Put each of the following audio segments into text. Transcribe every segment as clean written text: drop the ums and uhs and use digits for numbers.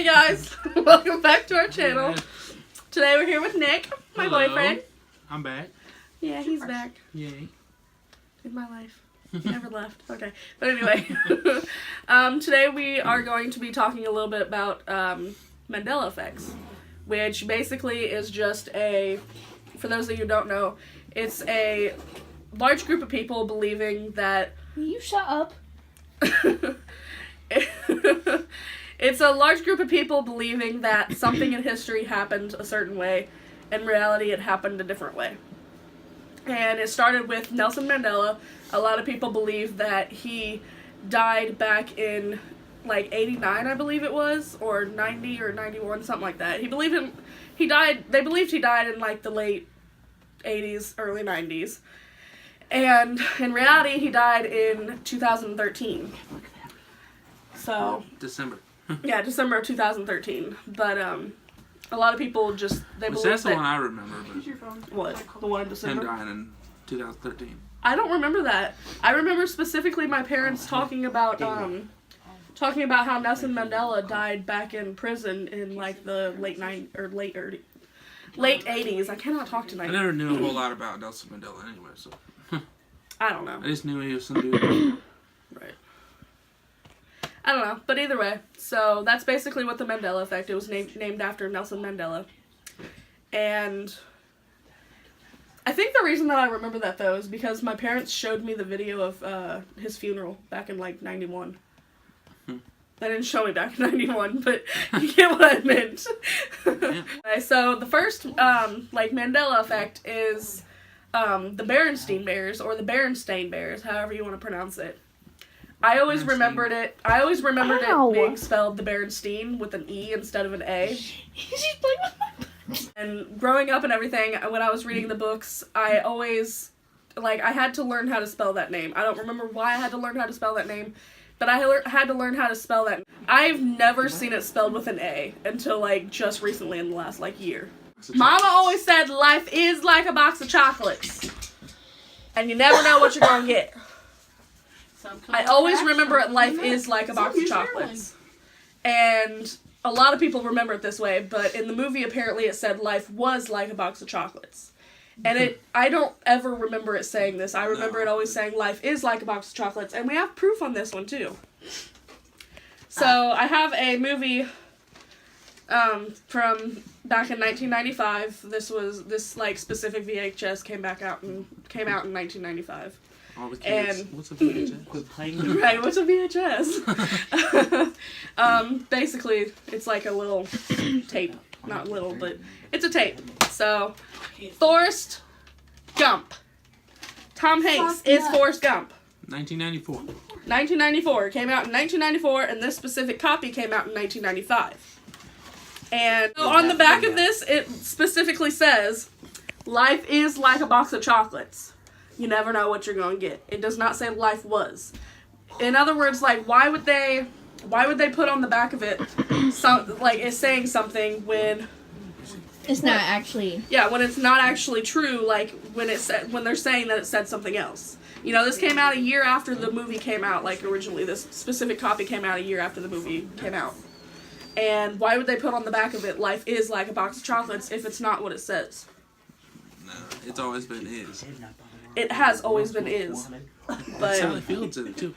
Hey guys, welcome back to our channel. Today we're here with Nick, my boyfriend. I'm back. Yeah, he's back. Yay. In my life. Never left. Okay. But anyway, today we are going to be talking a little bit about Mandela effects, which basically is just for those of you who don't know, it's a large group of people believing that... Will you shut up? It's a large group of people believing that something in history happened a certain way. In reality, it happened a different way. And it started with Nelson Mandela. A lot of people believe that he died back in, like, 89, I believe it was, or 90 or 91, something like that. They believed he died in, like, the late 80s, early 90s. And in reality, he died in 2013. So... December. Yeah, December of 2013. But, a lot of people just, they believe that's the that... one I remember, but... What? The one in December? Him dying in 2013. I don't remember that. I remember specifically my parents talking about how Nelson Mandela died back in prison in, like, the late 80s. I cannot talk tonight. I never knew a whole lot about Nelson Mandela anyway, so... I don't know. I just knew he was some dude. Right. I don't know, but either way, so that's basically what the Mandela effect. It was named after Nelson Mandela. And I think the reason that I remember that, though, is because my parents showed me the video of his funeral back in, like, 91. They didn't show me back in 91, but you get what I meant. Yeah. Okay, so the first, Mandela effect is the Berenstain Bears, or the Berenstain Bears, however you want to pronounce it. I always remembered it being spelled the Berenstain with an E instead of an A. She's playing with my butt. And growing up and everything, when I was reading the books, I always, I had to learn how to spell that name. I don't remember why I had to learn how to spell that name, but I had to learn how to spell that. I've never seen it spelled with an A until, just recently in the last, year. Mama always said life is like a box of chocolates, and you never know what you're gonna get. I always remember it, life is like a box of chocolates. And a lot of people remember it this way, but in the movie, apparently it said life was like a box of chocolates. And I don't ever remember it saying this. I remember it always saying life is like a box of chocolates, and we have proof on this one, too. So, I have a movie from back in 1995. This specific VHS came out in 1995. All the kids. And what's a VHS? Quit playing. Right, what's a VHS? Basically, it's like a little tape. Not little, but it's a tape. So, Forrest Gump. Tom Hanks is Forrest Gump. 1994. 1994. It came out in 1994, and this specific copy came out in 1995. And so on the back of this, it specifically says, life is like a box of chocolates. You never know what you're going to get. It does not say life was. In other words, why would they put on the back of it it's saying something when It's not actually. Yeah, when it's not actually true, when they're saying that it said something else. You know, this came out a year after the movie came out, originally. This specific copy came out a year after the movie came out. And why would they put on the back of it, life is like a box of chocolates, if it's not what it says? No, it's always been is. It has always been is. But Sally Fields in it, too.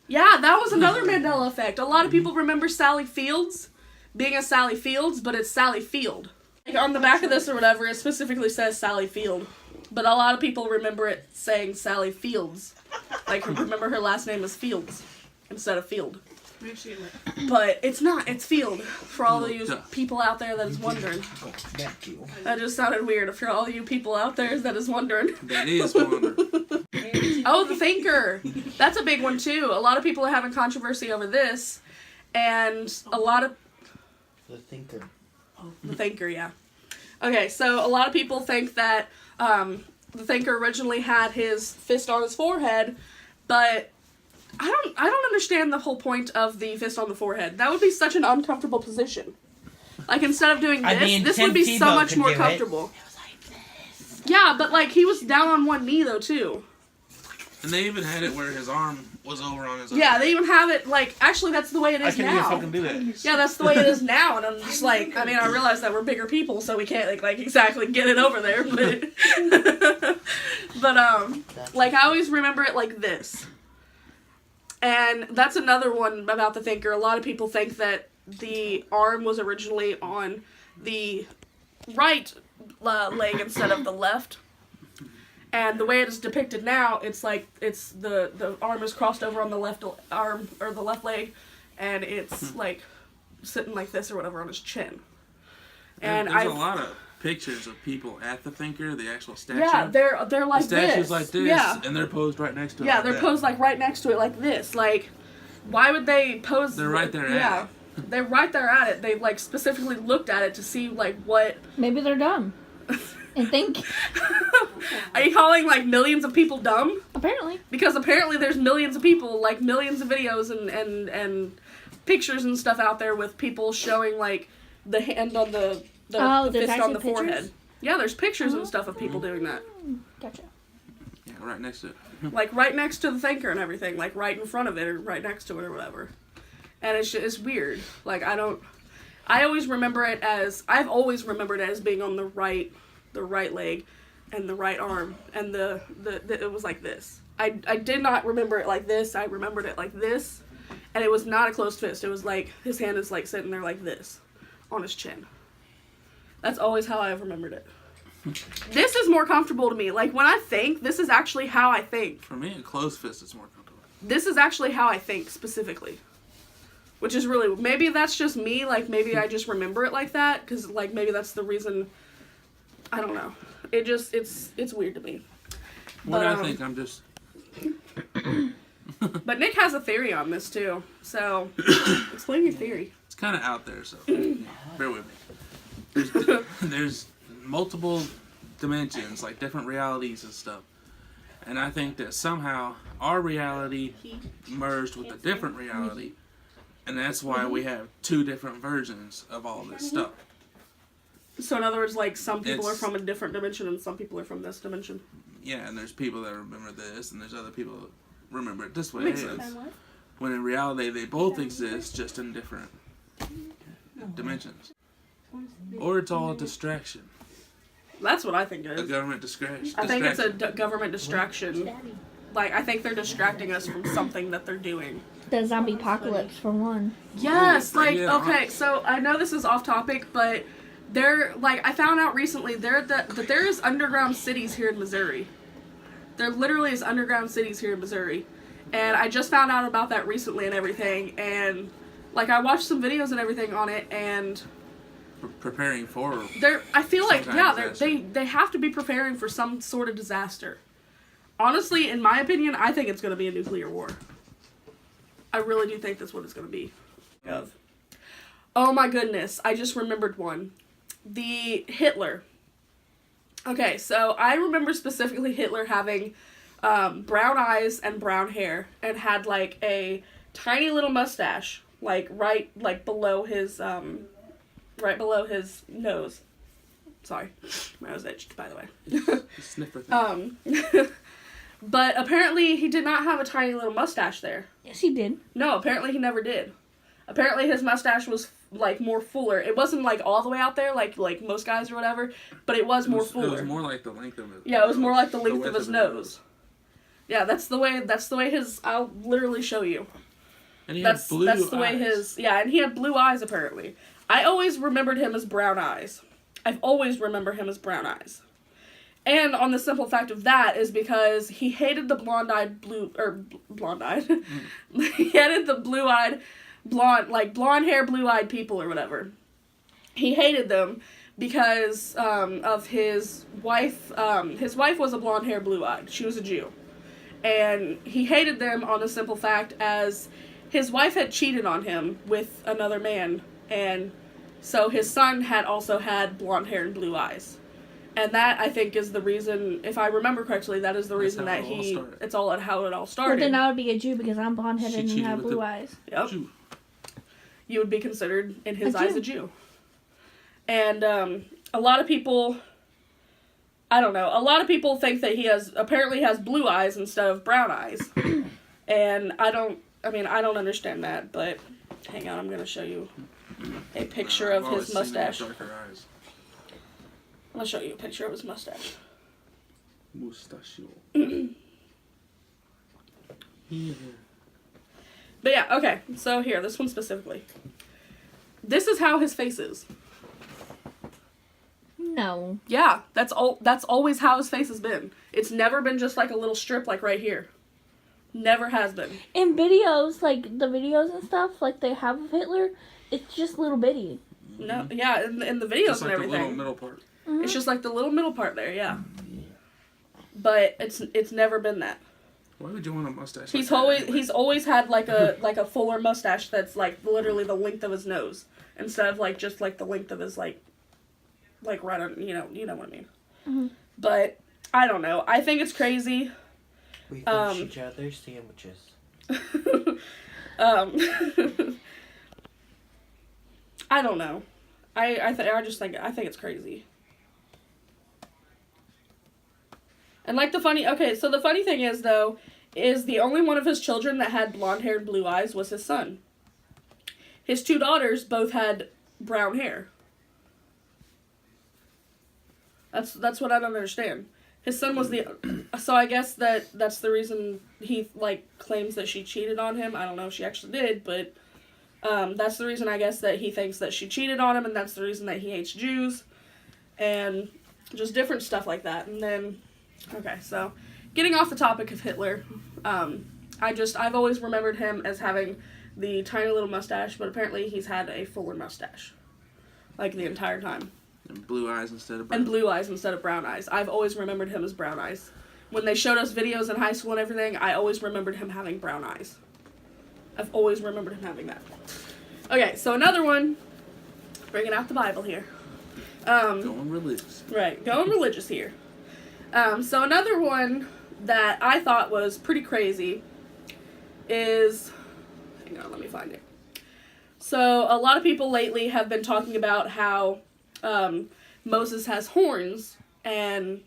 yeah, that was another Mandela effect. A lot of people remember Sally Fields being a Sally Fields, but it's Sally Field. On the back of this or whatever, it specifically says Sally Field. But a lot of people remember it saying Sally Fields. Remember her last name is Fields instead of Field. But it's not, it's Field, for all of you people out there that is wondering. That just sounded weird, for all you people out there that is wondering. That is wondering. Oh, The Thinker! That's a big one, too. A lot of people are having controversy over this, and a lot of... The Thinker. The Thinker, yeah. Okay, so a lot of people think that The Thinker originally had his fist on his forehead, but... I don't understand the whole point of the fist on the forehead. That would be such an uncomfortable position. Instead of doing this, this would be so much more comfortable. It was like this. Yeah, but he was down on one knee though too. And they even had it where his arm was over on his other Yeah, leg. they even have it, like, actually that's the way it I is can't even now. fucking do that. Yeah, that's the way it is now, and I'm just like, I mean, I realize that we're bigger people, so we can't, like exactly get it over there, but, like, I always remember it like this. And that's another one about the thinker. A lot of people think that the arm was originally on the right leg instead of the left. And the way it is depicted now, it's like it's the arm is crossed over on the left arm or the left leg, and it's like sitting like this or whatever on his chin. And there's a lot of pictures of people at the thinker, the actual statue. Yeah, they're like the statue's this. like this, yeah. and they're posed right next to it. Yeah, like they're that. posed like right next to it like this. Like, why would they pose? They're right there yeah. at it. They're right there at it. They like specifically looked at it to see like what. Maybe they're dumb. And think. Are you calling like millions of people dumb? Apparently. Because apparently there's millions of people, like millions of videos and pictures and stuff out there with people showing like the hand on the fist on the forehead. Yeah, there's pictures and stuff of people doing that. Gotcha. Yeah, right next to it. Like right next to the thinker and everything, like right in front of it or right next to it or whatever. And it's weird. Like I've always remembered it as being on the right leg and the right arm, and the it was like this. I did not remember it like this. I remembered it like this, and it was not a closed fist. It was like his hand is like sitting there like this on his chin. That's always how I've remembered it. This is more comfortable to me. Like when I think, this is actually how I think. For me, a closed fist is more comfortable. This is actually how I think specifically. Which is really, maybe that's just me, like maybe I just remember it like that, because like maybe that's the reason, I don't know. It just, it's weird to me. What But, I think, I'm just... But Nick has a theory on this too, so explain your theory. It's kind of out there, so bear with me. There's multiple dimensions, like different realities and stuff. And I think that somehow our reality merged with a different reality. And that's why we have two different versions of all this stuff. So in other words, like some people are It's- from a different dimension and some people are from this dimension. Yeah, and there's people that remember this, and there's other people that remember it this way. Makes It is. sense. When in reality, they both exist, just in different dimensions. Or it's all a distraction. That's what I think it A is. government distraction. I think it's a government distraction. Like, I think they're distracting us from something that they're doing. The zombie apocalypse, for one. Yes, like, Yeah. okay, so I know this is off topic, but I found out recently that there is underground cities here in Missouri. There literally is underground cities here in Missouri. And I just found out about that recently and everything, and, like, I watched some videos and everything on it, and preparing for. I feel like, Some yeah, kind of they have to be preparing for some sort of disaster. Honestly, in my opinion, I think it's going to be a nuclear war. I really do think that's what it's going to be. Oh my goodness, I just remembered one. The Hitler. Okay, so I remember specifically Hitler having brown eyes and brown hair, and had like a tiny little mustache, like right below his nose. Sorry, my nose itched, by the way. Sniffer thing. But apparently he did not have a tiny little mustache there. Yes, he did. No, apparently he never did. Apparently his mustache was like more fuller. It wasn't like all the way out there like most guys or whatever, but it was more fuller. It was more like the length of it. Yeah, it was more like the length width of his nose. Yeah, that's the way his. I'll literally show you. And he had blue That's the way eyes. his. Yeah, and he had blue eyes apparently. I always remembered him as brown eyes. I've always remembered him as brown eyes. And on the simple fact of that is because he hated the blonde-eyed. He hated the blue-eyed, blonde hair, blue-eyed people or whatever. He hated them because of his wife. His wife was a blonde hair, blue-eyed. She was a Jew. And he hated them on the simple fact as his wife had cheated on him with another man. And so his son had also had blonde hair and blue eyes. And that, I think, is the reason, if I remember correctly, that is the reason that it's all how it all started. Well, then I would be a Jew because I'm blonde-headed and have blue eyes. Yep. Jew. You would be considered, in his A eyes, Jew. a Jew. And a lot of people, I don't know. A lot of people think that he apparently has blue eyes instead of brown eyes. And I don't understand that, but hang on, I'm going to show you a picture of his mustache. Darker eyes. I'm going to show you a picture of his mustache. Mustachio. But yeah, okay. So here, this one specifically. This is how his face is. No. Yeah, that's always how his face has been. It's never been just like a little strip like right here. Never has been. In videos, like the videos and stuff, like they have of Hitler, it's just little bitty. No, yeah, in the videos just and like everything. The little middle part. Mm-hmm. It's just like the little middle part there, yeah. But it's never been that. Why would you want a mustache? He's anyway? always had like a fuller mustache that's like literally the length of his nose instead of like just like the length of his like right on, you know what I mean. Mm-hmm. But I don't know. I think it's crazy. We finish each other's sandwiches. I don't know. I think it's crazy. And like the funny thing is though, is the only one of his children that had blonde hair and blue eyes was his son. His 2 daughters both had brown hair. That's what I don't understand. His son was so I guess that's the reason he like claims that she cheated on him. I don't know if she actually did, but that's the reason I guess that he thinks that she cheated on him, and that's the reason that he hates Jews, and just different stuff like that. And then, okay, so getting off the topic of Hitler, I've always remembered him as having the tiny little mustache, but apparently he's had a fuller mustache, like the entire time. And blue eyes instead of brown. And blue eyes instead of brown eyes. I've always remembered him as brown eyes. When they showed us videos in high school and everything, I always remembered him having brown eyes. I've always remembered him having that. Okay, so another one, bringing out the Bible here. Going religious. Right, going religious here. So another one that I thought was pretty crazy is, hang on, let me find it. So a lot of people lately have been talking about how Moses has horns, and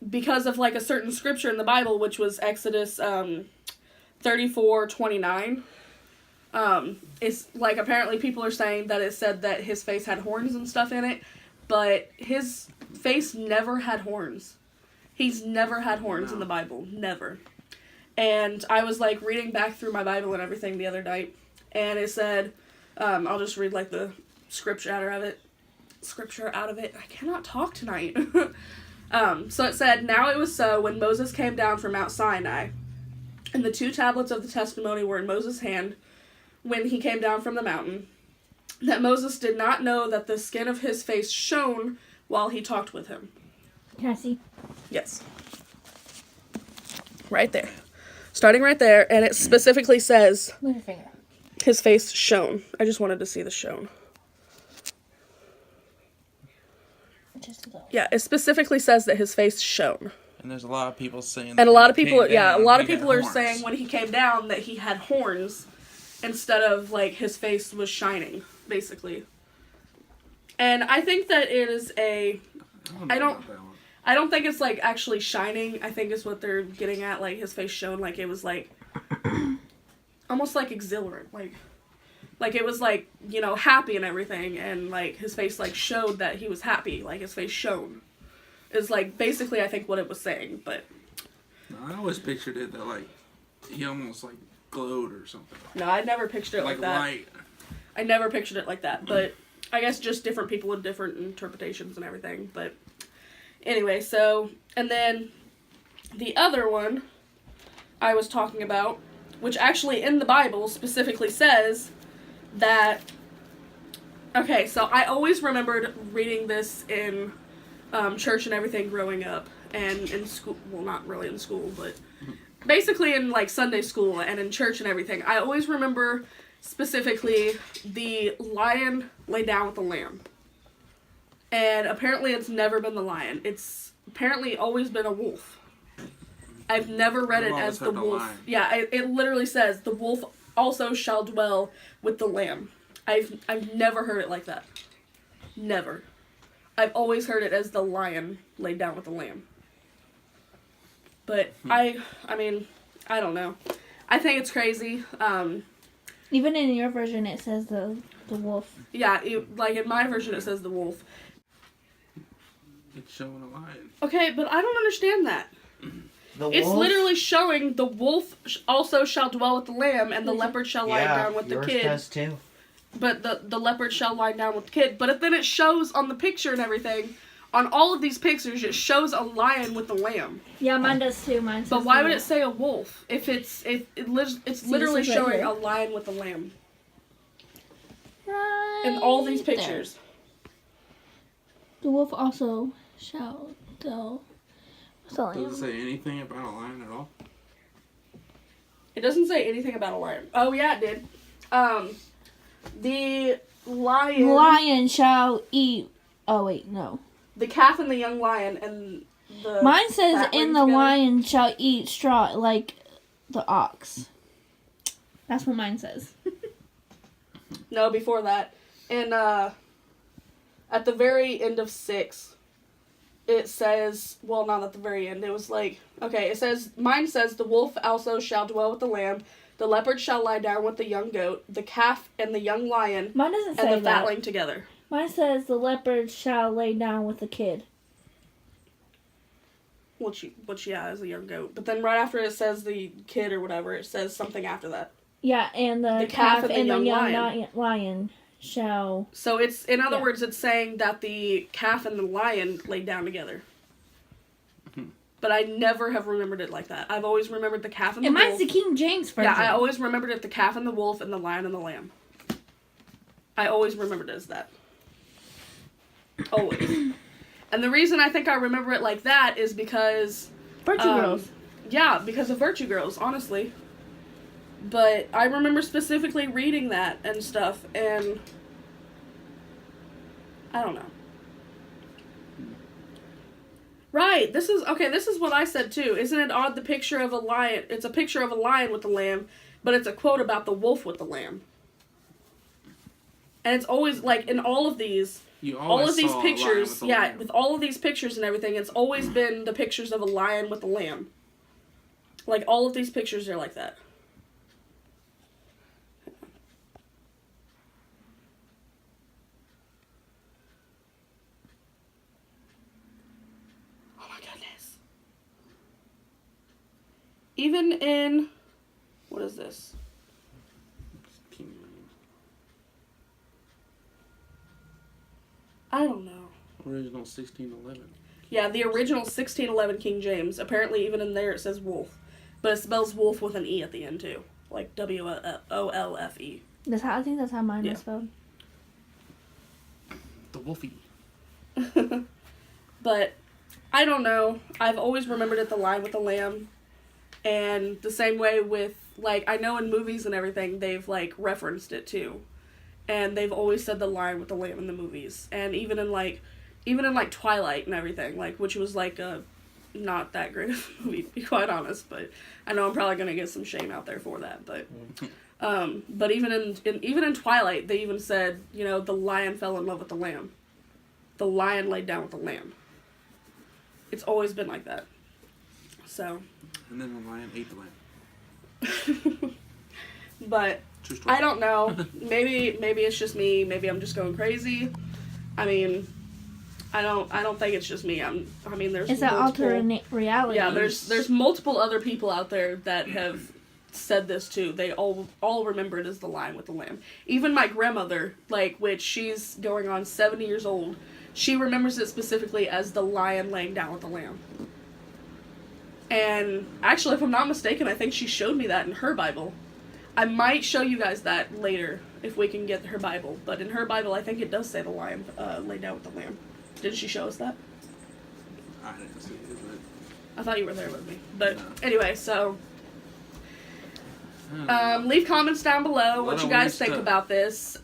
because of like a certain scripture in the Bible, which was Exodus 34:29, it's like apparently people are saying that it said that his face had horns and stuff in it, but his face never had horns. He's never had horns in the Bible, never. And I was like reading back through my Bible and everything the other night, and it said, I'll just read like the scripture out of it. I cannot talk tonight. So it said, "Now it was so, when Moses came down from Mount Sinai, and the 2 tablets of the testimony were in Moses' hand when he came down from the mountain, that Moses did not know that the skin of his face shone while he talked with him." Can I see? Yes. Right there. Starting right there, and it specifically says Move your finger. his face shone. I just wanted to see the shone. Just a little. Yeah, it specifically says that his face shone. And there's a lot of people saying. And a lot of people, he are had saying when he came down that he had horns instead of like his face was shining, basically. And I think that it is I don't think it's like actually shining. I think it's what they're getting at. Like his face shone, like it was like almost like exhilarant, like it was like, you know, happy and everything, and like his face like showed that he was happy, like his face shone. Is like basically I think what it was saying, but I always pictured it that like he almost like glowed or something. no, I never pictured it like that. Light. I never pictured it like that, but I guess just different people with different interpretations and everything. But anyway, so, and then the other one I was talking about, which actually in the Bible specifically says that, okay, so I always remembered reading this in church and everything growing up, and in school, well, not really in school, but basically in like Sunday school and in church and everything. I always remember specifically the lion lay down with the lamb. And apparently it's never been the lion. It's apparently always been a wolf. I've never read it as the wolf. Yeah, it literally says the wolf also shall dwell with the lamb. I've never heard it like that. Never. I've always heard it as the lion laid down with the lamb. But I mean, I don't know. I think it's crazy. Even in your version, it says the wolf. Yeah, like in my version, it says the wolf. It's showing a lion. Okay, but I don't understand that. It's literally showing the wolf also shall dwell with the lamb, and the leopard shall lie down with the kid. Yours does too. But the leopard shall lie down with the kid. But then it shows on the picture and everything, on all of these pictures, it shows a lion with the lamb. Yeah, mine does too. Mine says But why would it say a wolf if it's literally right showing here. a lion with a lamb Right in all these there. pictures? The wolf also shall dwell with the lamb. Does it say anything about a lion at all? It doesn't say anything about a lion. Oh yeah, it did. The Lion shall eat. Oh wait, no. the calf and the young lion and the Mine says, fatling "And the together. lion shall eat straw like the ox." That's what mine says. No, before that. And at the very end of 6, it says, well, not at the very end. It was like, okay, it says, mine says, the wolf also shall dwell with the lamb, the leopard shall lie down with the young goat, the calf and the young lion, Mine doesn't say and the that. fatling together. Mine says the leopard shall lay down with the kid. Which yeah, is a young goat. But then right after it says the kid or whatever, it says something after that. Yeah, and the calf and the young lion shall... So it's, in other Yeah. words, it's saying that the calf and the lion laid down together. But I never have remembered it like that. I've always remembered the calf and the And wolf. mine's the King James version. Yeah, I always remembered it the calf and the wolf and the lion and the lamb. I always remembered it as that. Always. And the reason I think I remember it like that is because... Virtue Girls. Yeah, because of Virtue Girls, honestly. But I remember specifically reading that and stuff, and... I don't know. Right, this is what I said too. Isn't it odd, the picture of a lion, it's a picture of a lion with the lamb, but it's a quote about the wolf with the lamb. And it's always, like, in all of these, all of these pictures, with all of these pictures and everything, it's always been the pictures of a lion with a lamb. Like, all of these pictures are like that. Oh my goodness. Even in, what is this? I don't know. Original 1611. Yeah, the original 1611 King James. Apparently, even in there, it says wolf. But it spells wolf with an E at the end, too. Like W-O-L-F-E. I think that's how mine Yeah. is spelled. The Wolfie. But, I don't know. I've always remembered it the lion with the lamb. And the same way with, like, I know in movies and everything, they've, like, referenced it, too. And they've always said the lion with the lamb in the movies. And even in Twilight and everything, like, which was, like, a not that great of a movie, to be quite honest. But I know I'm probably going to get some shame out there for that. But even in Twilight, they even said, you know, the lion fell in love with the lamb. The lion laid down with the lamb. It's always been like that. So. And then the lion ate the lamb. But I don't know. Maybe it's just me. Maybe I'm just going crazy. I mean, I don't think it's just me. There's It's an alternate reality. Yeah, there's multiple other people out there that have said this too. They all remember it as the lion with the lamb. Even my grandmother, like, which she's going on 70 years old, she remembers it specifically as the lion laying down with the lamb. And actually, if I'm not mistaken, I think she showed me that in her Bible. I might show you guys that later if we can get her Bible. But in her Bible, I think it does say the lion laid down with the lamb. Didn't she show us that? I didn't see it, but... I thought you were there with me. But No. anyway, so... leave comments down below what you guys think about this.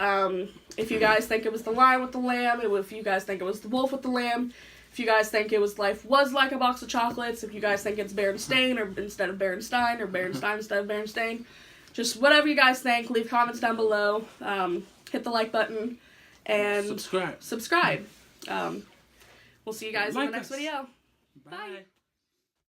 If you guys think it was the lion with the lamb, if you guys think it was the wolf with the lamb, if you guys think it was life was like a box of chocolates, if you guys think it's Berenstain or instead of Berenstein, or Berenstein instead of Berenstain, just whatever you guys think, leave comments down below. Hit the like button and Subscribe. We'll see you guys in Like the next us. video. Bye. Bye.